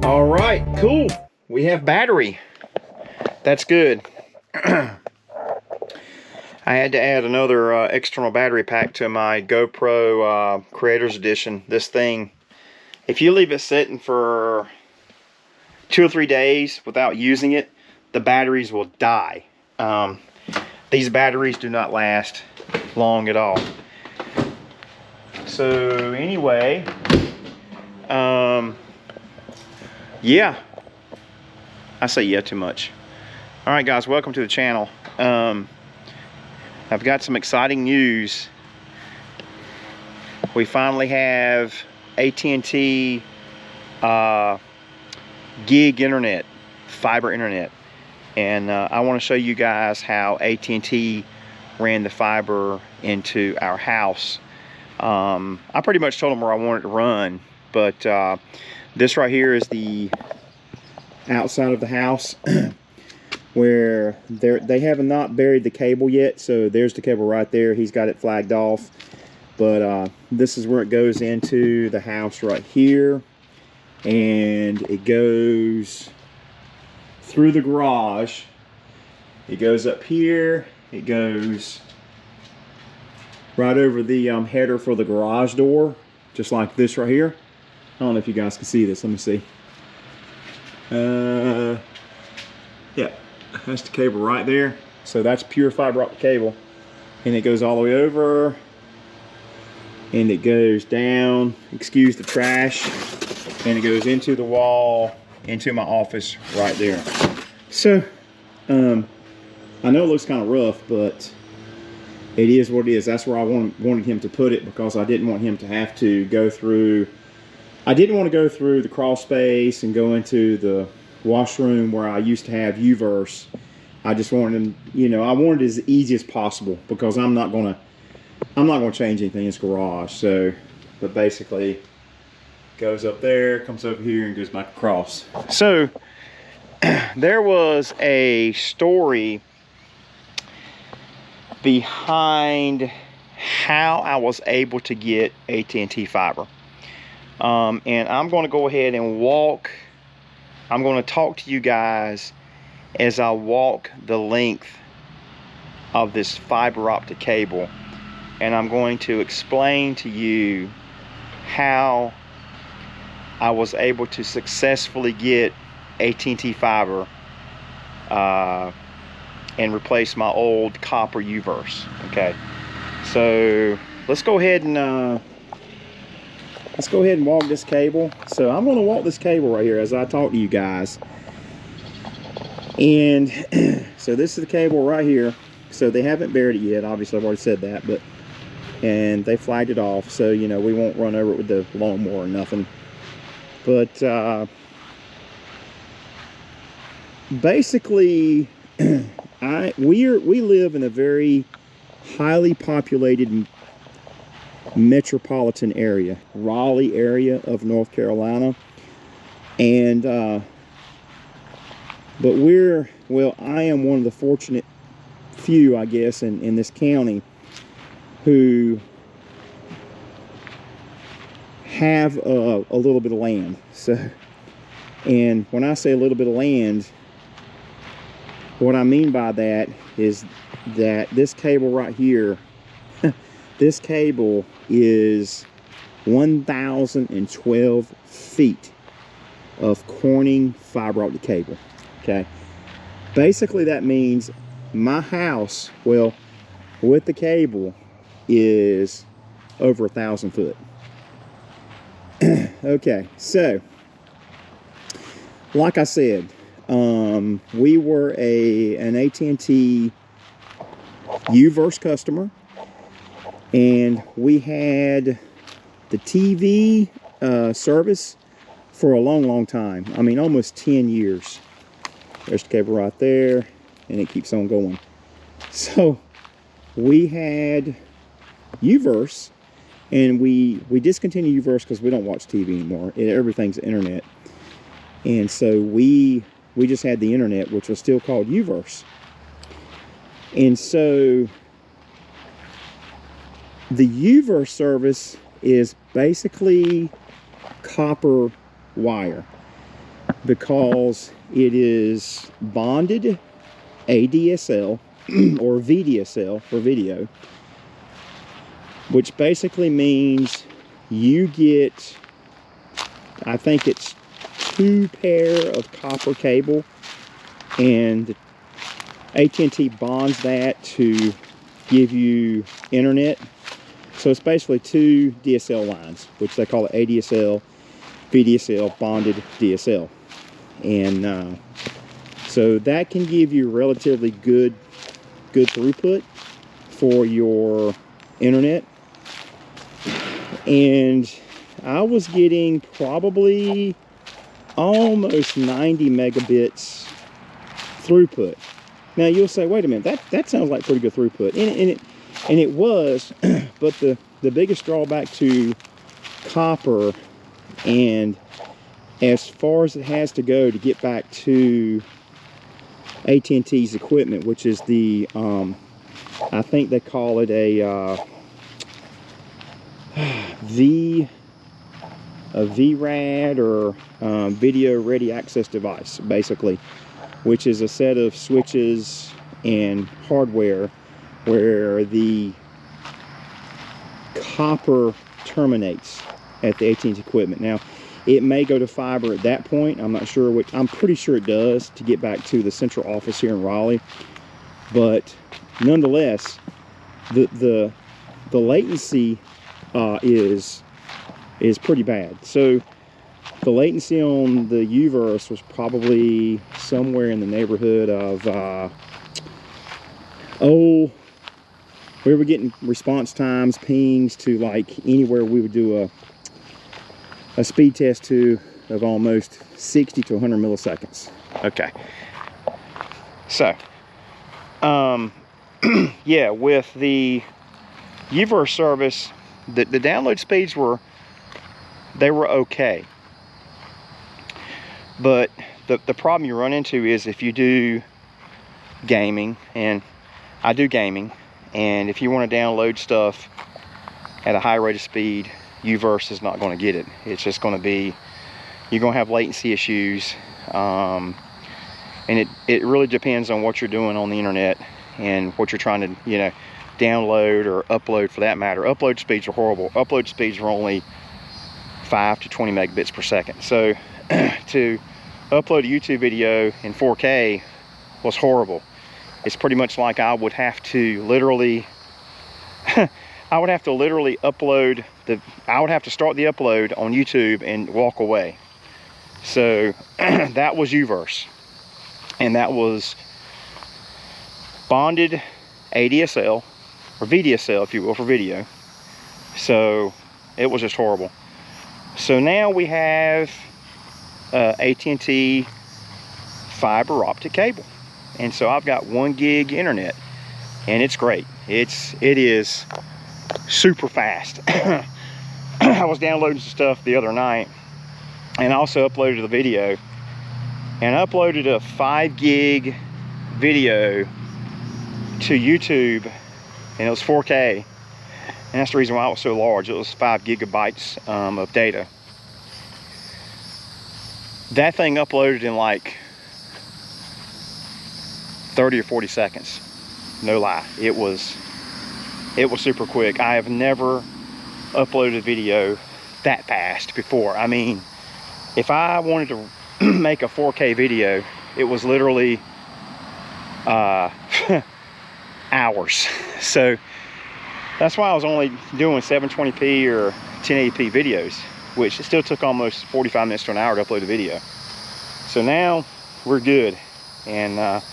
All right, cool. We have battery. That's good. I had to add another external battery pack to my GoPro Creators Edition. This thing, if you leave it sitting for 2 or 3 days without using it, the batteries will die. These batteries do not last long at all. So anyway, yeah, I say yeah too much. All right, guys, welcome to the channel. I've got some exciting news. We finally have AT&T gig internet, fiber internet, and I want to show you guys how AT&T ran the fiber into our house. I pretty much told them where I wanted to run, but this right here is the outside of the house where they have not buried the cable yet. So there's the cable right there. He's got it flagged off, but this is where it goes into the house right here, and it goes through the garage. It goes up here. It goes right over the header for the garage door, just like this right here. I don't know if you guys can see this. Let me see. Yeah, that's the cable right there. So that's pure fiber optic cable, and it goes all the way over, and it goes down, excuse the trash, and it goes into the wall, into my office right there. So I know it looks kind of rough, but it is what it is. That's where I wanted him to put it, because I didn't want him to have to go through, I didn't want to go through the crawl space and go into the washroom where I used to have UVerse. I just wanted him, you know, I wanted it as easy as possible, because I'm not gonna change anything in this garage. So, but basically goes up there, comes over here, and goes back across. So there was a story behind how I was able to get AT&T fiber, and I'm going to go ahead and I'm going to talk to you guys as I walk the length of this fiber optic cable, and I'm going to explain to you how I was able to successfully get AT&T fiber and replace my old copper UVerse. Okay, so let's go ahead and walk this cable. So I'm going to walk this cable right here as I talk to you guys. And so this is the cable right here. So they haven't buried it yet. Obviously, I've already said that, and they flagged it off. So, you know, we won't run over it with the lawnmower or nothing. But basically, we live in a very highly populated metropolitan area, Raleigh area of North Carolina, and but I am one of the fortunate few, I guess, in this county who have a little bit of land. So, and when I say a little bit of land, what I mean by that is that this cable right here, this cable is 1,012 feet of Corning fiber optic cable. Okay, basically that means my house, well, with the cable, is over 1,000 foot. Okay, so like I said, we were an AT&T UVerse customer, and we had the TV service for a long time. I mean, almost 10 years. There's the cable right there, and it keeps on going. So we had UVerse, and we discontinued UVerse because we don't watch TV anymore. Everything's internet. And so we just had the internet, which was still called UVerse. And so the UVerse service is basically copper wire, because it is bonded ADSL or VDSL for video, which basically means you get, I think it's 2 pair of copper cable, and AT&T bonds that to give you internet. So it's basically 2 DSL lines, which they call it ADSL, VDSL, bonded DSL. And so that can give you relatively good throughput for your internet. And I was getting probably almost 90 megabits throughput. Now you'll say, wait a minute, that sounds like pretty good throughput, and it was. But the biggest drawback to copper, and as far as it has to go to get back to AT&T's equipment, which is the I think they call it a VRAD, or video ready access device, basically, which is a set of switches and hardware where the copper terminates at the AT&T equipment. Now, it may go to fiber at that point. I'm not sure which. I'm pretty sure it does to get back to the central office here in Raleigh. But nonetheless, the latency is pretty bad. So the latency on the UVerse was probably somewhere in the neighborhood of we were getting response times, pings to like anywhere we would do a speed test to of almost 60 to 100 milliseconds. Okay. So, yeah, with the UVerse service, the download speeds were okay. But the problem you run into is if you do gaming, and I do gaming, and if you want to download stuff at a high rate of speed, UVerse is not going to get it. It's just going to be, you're going to have latency issues, and it really depends on what you're doing on the internet and what you're trying to, you know, download or upload for that matter. Upload speeds are horrible. Upload speeds are only 5 to 20 megabits per second. So to upload a YouTube video in 4K was horrible. It's pretty much like I would have to literally I would have to upload I would have to start the upload on YouTube and walk away. So that was UVerse, and that was bonded ADSL, or VDSL if you will, for video. So it was just horrible. So now we have AT&T fiber optic cable, and so I've got 1 gig internet, and it's great. It is super fast. I was downloading some stuff the other night, and I also uploaded the video, and I uploaded a 5 gig video to YouTube, and it was 4K, and that's the reason why it was so large. It was 5 gigabytes of data. That thing uploaded in like 30 or 40 seconds. No lie. It was super quick. I have never uploaded a video that fast before. I mean, if I wanted to make a 4K video, it was literally hours. So that's why I was only doing 720p or 1080p videos, which it still took almost 45 minutes to an hour to upload a video. So now we're good. And let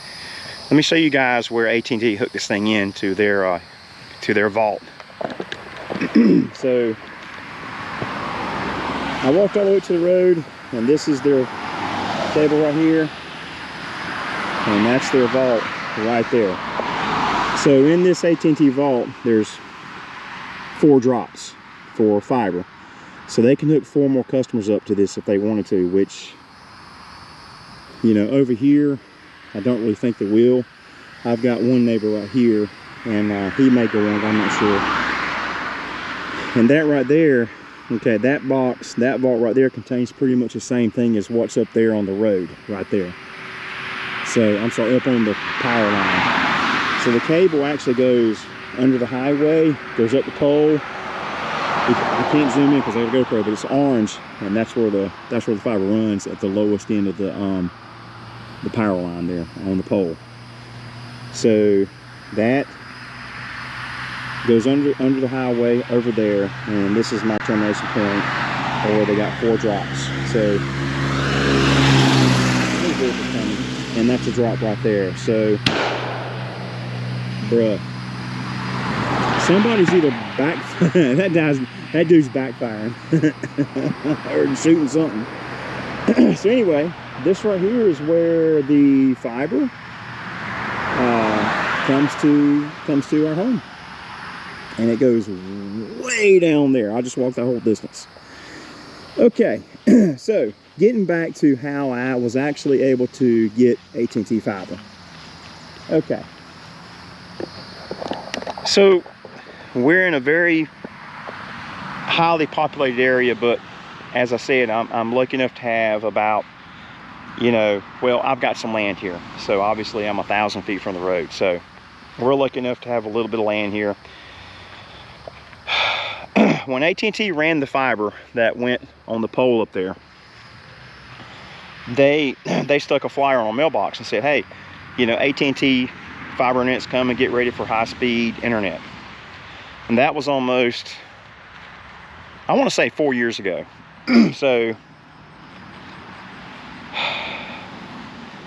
me show you guys where AT&T hooked this thing in to their vault. So I walked all the way to the road, and this is their cable right here, and that's their vault right there. So in this AT&T vault, there's 4 drops for fiber, so they can hook 4 more customers up to this if they wanted to, which, you know, over here I don't really think they will. I've got one neighbor right here, and he may go on, I'm not sure. And that right there, okay, that vault right there contains pretty much the same thing as what's up there on the road, right there. So, I'm sorry, up on the power line. So the cable actually goes under the highway, goes up the pole. I can't zoom in because I have a GoPro, but it's orange, and that's where the fiber runs at the lowest end of the power line there on the pole. So that goes under the highway over there, and this is my termination point where they got 4 drops. So, and that's a drop right there. So, bruh, somebody's either that dude's backfiring or shooting something. So anyway, this right here is where the fiber comes to our home, and it goes way down there. I just walked that whole distance. Okay, so getting back to how I was actually able to get AT&T fiber. Okay, so we're in a very highly populated area, but as I said, I'm lucky enough to have about, you know, well, I've got some land here, so obviously I'm 1,000 feet from the road, so we're lucky enough to have a little bit of land here. When AT&T ran the fiber that went on the pole up there, they stuck a flyer on a mailbox and said, hey, you know, AT&T fiber internet's coming, get ready for high-speed internet. And that was almost, I want to say 4 years ago. So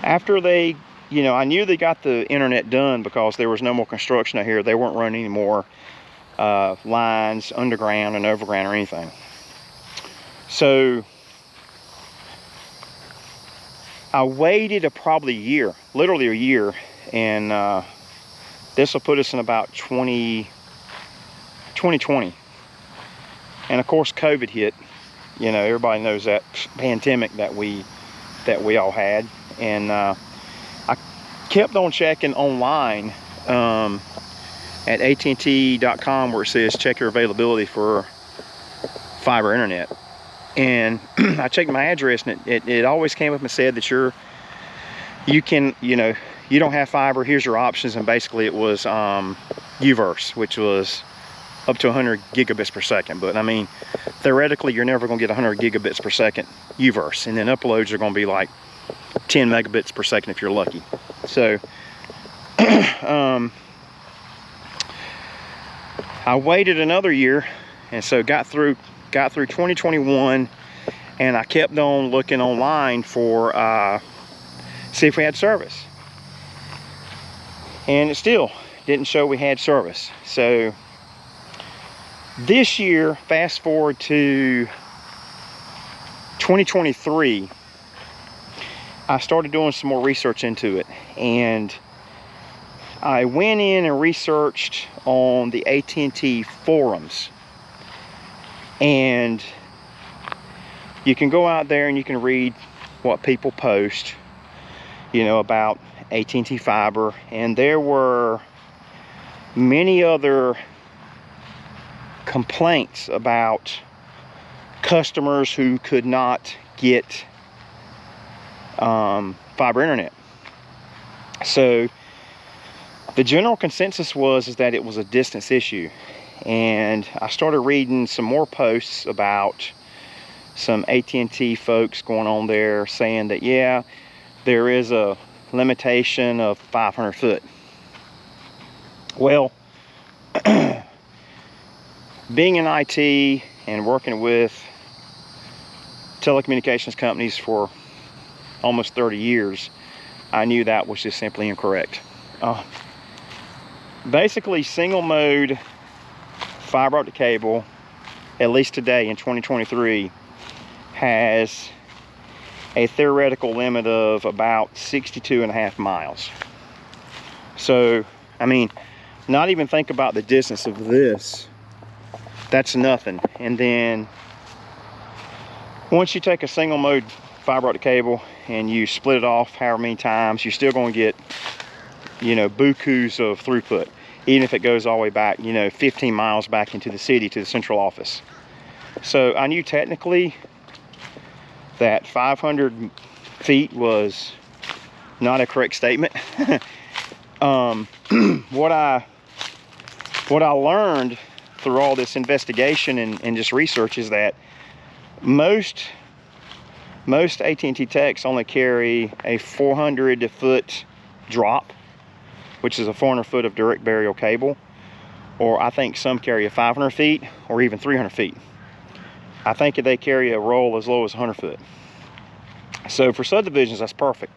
after they, you know, I knew they got the internet done because there was no more construction out here. They weren't running any more lines underground and overground or anything. So I waited probably a year, literally a year, and this will put us in about 2020. And of course COVID hit. You know, everybody knows that pandemic that we all had. And I kept on checking online at AT&T.com, where it says check your availability for fiber internet. And I checked my address, and it always came up and said that you can, you know, you don't have fiber, here's your options. And basically it was UVerse, which was up to 100 gigabits per second. But I mean, theoretically, you're never going to get 100 gigabits per second UVerse, and then uploads are going to be like 10 megabits per second if you're lucky. So I waited another year, and so got through 2021, and I kept on looking online for see if we had service, and it still didn't show we had service. So this year, fast forward to 2023, I started doing some more research into it, and I went in and researched on the AT&T forums. And you can go out there and you can read what people post, you know, about AT&T fiber. And there were many other complaints about customers who could not get fiber internet. So the general consensus was that it was a distance issue. And I started reading some more posts about some AT&T folks going on there saying that, yeah, there is a limitation of 500 foot. Well, being in IT and working with telecommunications companies for almost 30 years, I knew that was just simply incorrect. Basically, single mode fiber optic cable, at least today in 2023, has a theoretical limit of about 62.5 miles. So, I mean, not even think about the distance of this. That's nothing. And then once you take a single mode fiber optic cable and you split it off however many times, you're still going to get, you know, bukus of throughput. even if it goes all the way back, you know, 15 miles back into the city to the central office. So I knew technically that 500 feet was not a correct statement. What I learned through all this investigation and just research is that most AT&T techs only carry a 400 foot drop, which is a 400 foot of direct burial cable, or I think some carry a 500 feet or even 300 feet. I think they carry a roll as low as 100 foot. So for subdivisions, that's perfect.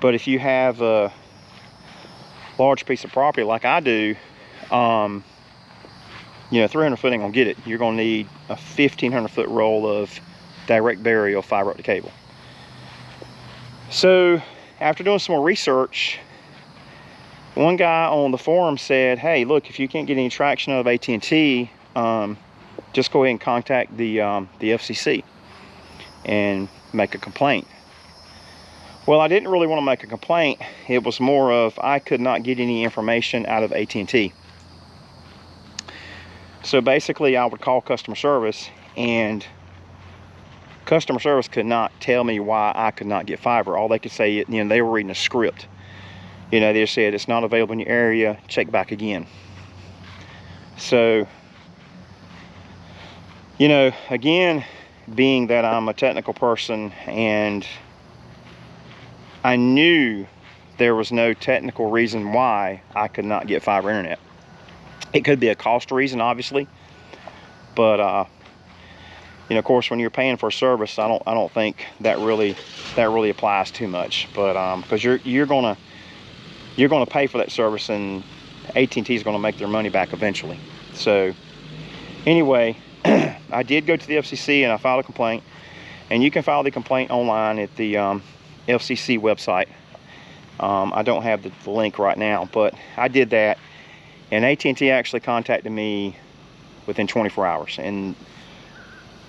But if you have a large piece of property like I do, you know, 300 foot ain't gonna get it. You're gonna need a 1,500 foot roll of direct burial fiber optic cable. So after doing some more research, one guy on the forum said, hey, look, if you can't get any traction out of AT&T, just go ahead and contact the FCC and make a complaint. Well, I didn't really want to make a complaint. It was more of I could not get any information out of AT&T. So basically I would call customer service, and customer service could not tell me why I could not get fiber. All they could say, you know, they were reading a script. You know, they said it's not available in your area, check back again. So, you know, again, being that I'm a technical person and I knew there was no technical reason why I could not get fiber internet. It could be a cost reason, obviously, but you know, of course, when you're paying for a service, I don't think that really applies too much. But because you're gonna pay for that service, and AT&T is gonna make their money back eventually. So anyway, I did go to the FCC and I filed a complaint, and you can file the complaint online at the FCC website. I don't have the link right now, but I did that, and AT&T actually contacted me within 24 hours. And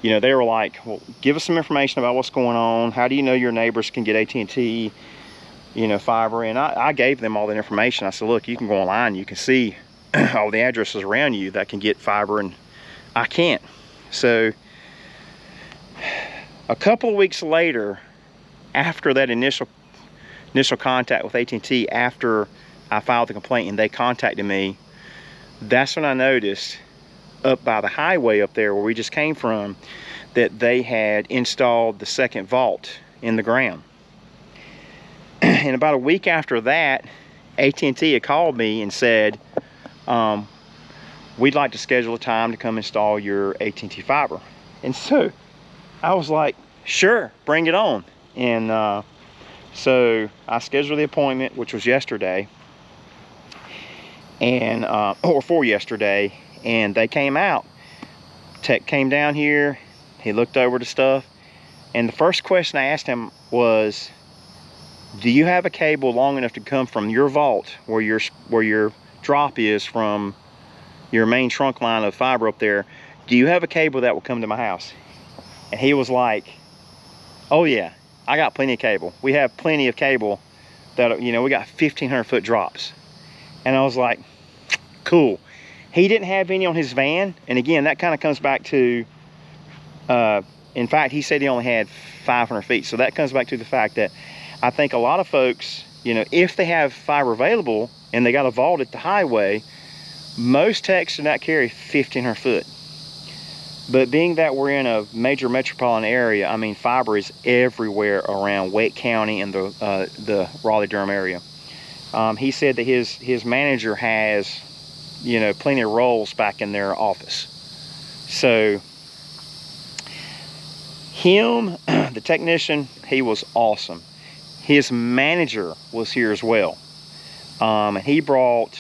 you know, they were like, well, give us some information about what's going on. How do you know your neighbors can get AT&T, you know, fiber? And I gave them all that information. I said, look, you can go online, you can see all the addresses around you that can get fiber, and I can't. So a couple of weeks later, after that initial contact with AT&T, after I filed the complaint and they contacted me, that's when I noticed up by the highway up there where we just came from that they had installed the second vault in the ground. And about a week after that, AT&T had called me and said, we'd like to schedule a time to come install your AT&T fiber. And so I was like, sure, bring it on. And so I scheduled the appointment, which was yesterday, and or for yesterday, and they came out. Tech came down here, he looked over the stuff, and the first question I asked him was, do you have a cable long enough to come from your vault where your drop is from your main trunk line of fiber up there? Do you have a cable that will come to my house? And he was like, oh yeah, I got plenty of cable. We have plenty of cable that, you know, we got 1,500 foot drops. And I was like, cool. He didn't have any on his van, and again, that kind of comes back to, in fact, he said he only had 500 feet. So that comes back to the fact that I think a lot of folks, you know, if they have fiber available and they got a vault at the highway, most techs do not carry 1,500 foot. But being that we're in a major metropolitan area, I mean, fiber is everywhere around Wake County and the Raleigh-Durham area. He said that his manager has, you know, plenty of rolls back in their office. So him, the technician, he was awesome. His manager was here as well. And he brought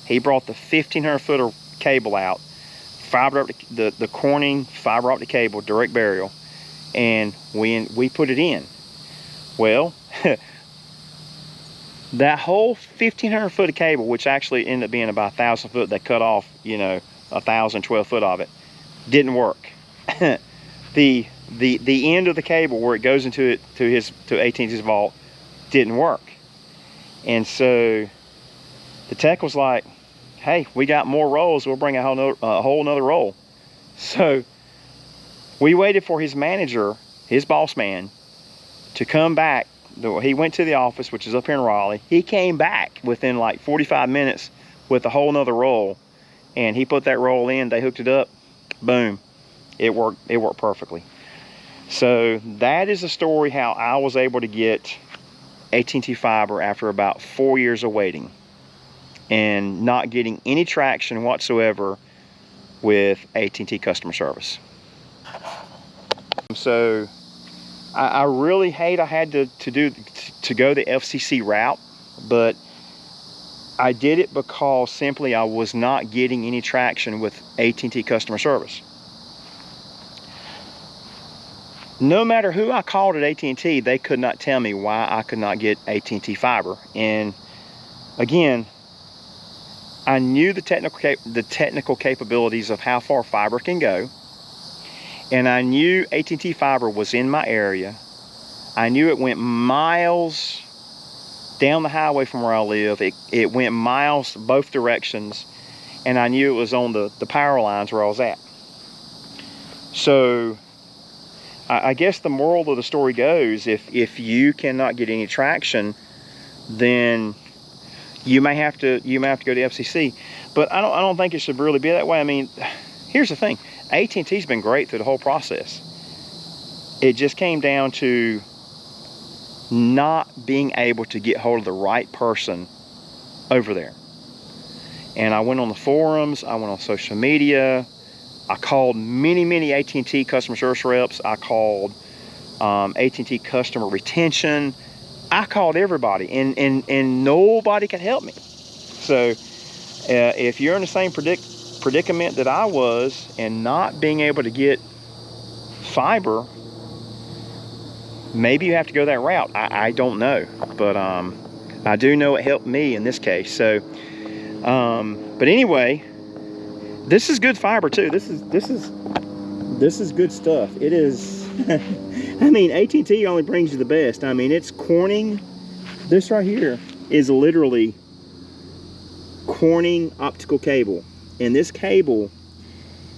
the 1,500 foot of cable out, fiber optic, the Corning fiber optic cable, direct burial, and we put it in. Well, that whole 1,500 foot of cable, which actually ended up being about 1,000 foot, they cut off, you know, 1,012 foot of it, didn't work. the end of the cable where it goes into AT&T's vault didn't work. And so the tech was like, hey, we got more rolls, we'll bring a whole nother roll. So we waited for his manager, his boss man, to come back. He went to the office, which is up here in Raleigh. He came back within like 45 minutes with a whole nother roll, and he put that roll in, they hooked it up, boom, it worked perfectly. So that is the story how I was able to get AT&T fiber after about 4 years of waiting and not getting any traction whatsoever with AT&T customer service. So I really hate I had to go the FCC route, but I did it because simply I was not getting any traction with AT&T customer service. No matter who I called at AT&T, they could not tell me why I could not get AT&T fiber. And again, I knew the technical capabilities of how far fiber can go, and I knew AT&T fiber was in my area. I knew it went miles down the highway from where I live. It went miles both directions, and I knew it was on the power lines where I was at. So I guess the moral of the story goes, if you cannot get any traction, then you may have to go to FCC. But I don't think it should really be that way. I mean, here's the thing, AT&T's been great through the whole process. It just came down to not being able to get hold of the right person over there. And I went on the forums, I went on social media, I called many AT&T customer service reps. I called AT&T customer retention. I called everybody, and nobody could help me. So if you're in the same predicament that I was and not being able to get fiber, maybe you have to go that route. I don't know, but I do know it helped me in this case. So but anyway, this is good fiber too. This is good stuff. It is. I mean, AT&T only brings you the best. I mean, it's Corning. This right here is literally Corning optical cable, and this cable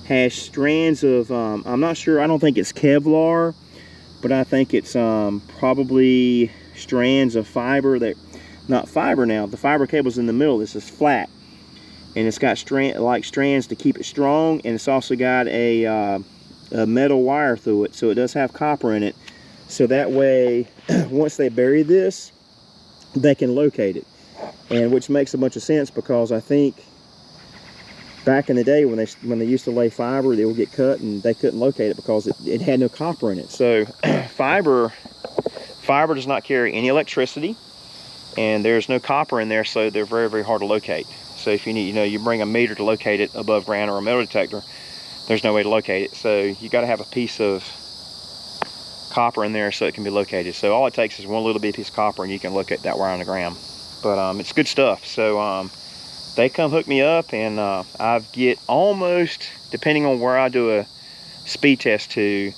has strands of I'm not sure, I don't think it's Kevlar, but I think it's probably strands of fiber that, not fiber now, the fiber cable's in the middle. This is flat, and it's got strands to keep it strong, and it's also got a metal wire through it, so it does have copper in it, so that way once they bury this, they can locate it. And which makes a bunch of sense, because I think back in the day when they used to lay fiber, they would get cut and they couldn't locate it because it had no copper in it. So fiber does not carry any electricity, and there's no copper in there, so they're very hard to locate. So if you need, you bring a meter to locate it above ground or a metal detector, there's no way to locate it. So you got to have a piece of copper in there so it can be located. So all it takes is one little bit piece of copper, and you can locate that wire on the ground. But it's good stuff. So they come hook me up, and I get almost, depending on where I do a speed test to,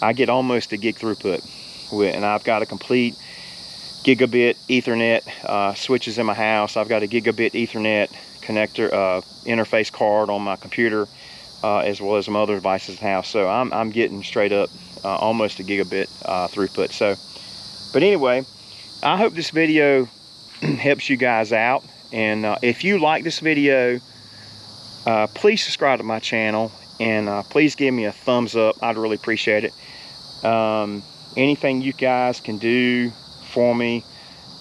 I get almost a gig throughput and I've got a complete gigabit Ethernet switches in my house. I've got a gigabit Ethernet connector interface card on my computer, as well as some other devices in the house. So I'm getting straight up almost a gigabit throughput. So, but anyway, I hope this video helps you guys out. And if you like this video, please subscribe to my channel, and please give me a thumbs up. I'd really appreciate it. Anything you guys can do for me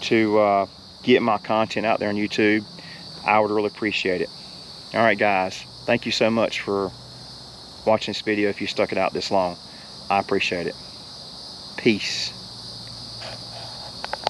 to get my content out there on YouTube, I would really appreciate it. All right, guys, thank you so much for watching this video. If you stuck it out this long, I appreciate it. Peace.